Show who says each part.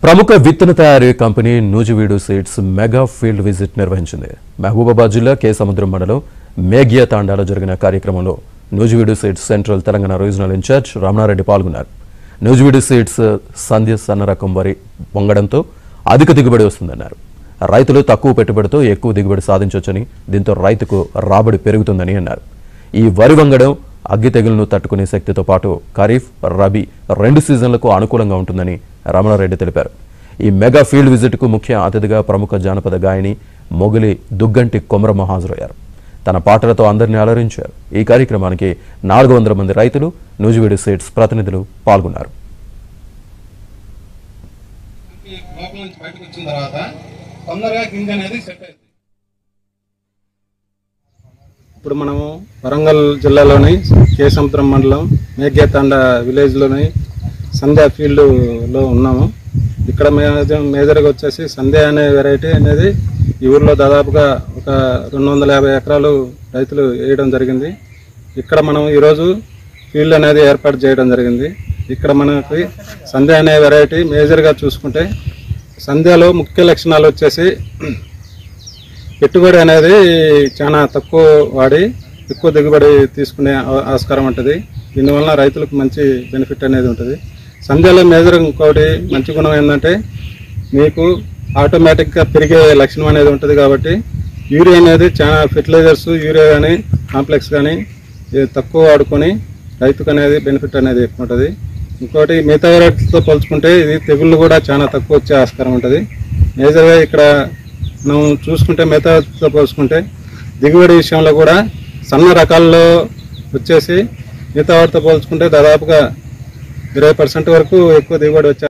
Speaker 1: ప్రముఖ విత్తన తయారీ company Nuzvid seeds mega field visit నిర్వహించింది. మహబూబాబాద్ జిల్లా కే సముద్రం మండలం మేఘ్య తాండాలో జరిగిన కార్యక్రమంలో Nuziveedu seeds central Telangana regional incharge Ramana Reddy పాల్గొన్నారు. నూజివీడు సీడ్స్ సంధ్య సన్న రకం వరి వంగడంతో అధిక దిగుబడి వస్తుందన్నారు. రైతులు తక్కువ పెట్టుబడితో ఎక్కువ దిగుబడి సాధించవచ్చని, దీంతో రైతుకు రాబడి పెరుగుతుందని అన్నారు. ఈ వరి వంగడం అగ్గి తెగులను తట్టుకునే శక్తితో పాటు ఖరీఫ్, రబీ 2 సీజన్లకు అనుకూలంగా ఉంటుందని రమణారెడ్డి తెలిపారు. ఈ మెగా ఫీల్డ్ విజిట్కు ముఖ్య అతిథిగా ప్రముఖ జానపద గాయని మొగిలి దుగ్గంటి కొమరమ్మ హాజరయ్యారు. తన పాటలతో అందరినీ అలరించారు. ఈ కార్యక్రమానికి 400 మంది రైతులు, నూజివీడు సీడ్స్ ప్రతినిధులు పాల్గొన్నారు.
Speaker 2: ఇప్పుడు మనము వరంగల్ జిల్లాలోని కే సముద్రం మండలం మేఘ్యతాండ విలేజ్లోని సంధ్య ఫీల్డ్లో ఉన్నాము. ఇక్కడ మేజర్గా వచ్చేసి సంధ్య అనే వెరైటీ అనేది ఈ ఊర్లో దాదాపుగా ఒక 250 ఎకరాలు రైతులు వేయడం జరిగింది. ఇక్కడ మనం ఈరోజు ఫీల్డ్ అనేది ఏర్పాటు చేయడం జరిగింది. ఇక్కడ మనకి సంధ్య అనే వెరైటీ మేజర్గా చూసుకుంటే సంధ్యలో ముఖ్య లక్షణాలు వచ్చేసి పెట్టుబడి అనేది చాలా తక్కువ వాడి ఎక్కువ దిగుబడి తీసుకునే ఆస్కారం ఉంటుంది. దీనివల్ల రైతులకు మంచి బెనిఫిట్ అనేది ఉంటుంది. సంధ్యలో మేజర్ ఇంకోటి మంచి గుణం ఏంటంటే మీకు ఆటోమేటిక్గా పెరిగే లక్షణం అనేది ఉంటుంది. కాబట్టి యూరియా అనేది చాలా ఫెర్టిలైజర్స్, యూరియా కానీ కాంప్లెక్స్ కానీ తక్కువ వాడుకొని రైతుకు అనేది బెనిఫిట్ అనేది ఎక్కువ ఉంటుంది. ఇంకోటి మిగతా వెరైటీతో పోల్చుకుంటే ఇది తెగుళ్ళు కూడా చాలా తక్కువ వచ్చే ఆస్కారం ఉంటుంది. మేజర్గా ఇక్కడ మనం చూసుకుంటే మిగతాతో పోల్చుకుంటే దిగుబడి విషయంలో కూడా సన్న రకాల్లో వచ్చేసి మిగతా వాటితో పోల్చుకుంటే దాదాపుగా 20% వరకు ఎక్కువ దిగుబడి వచ్చే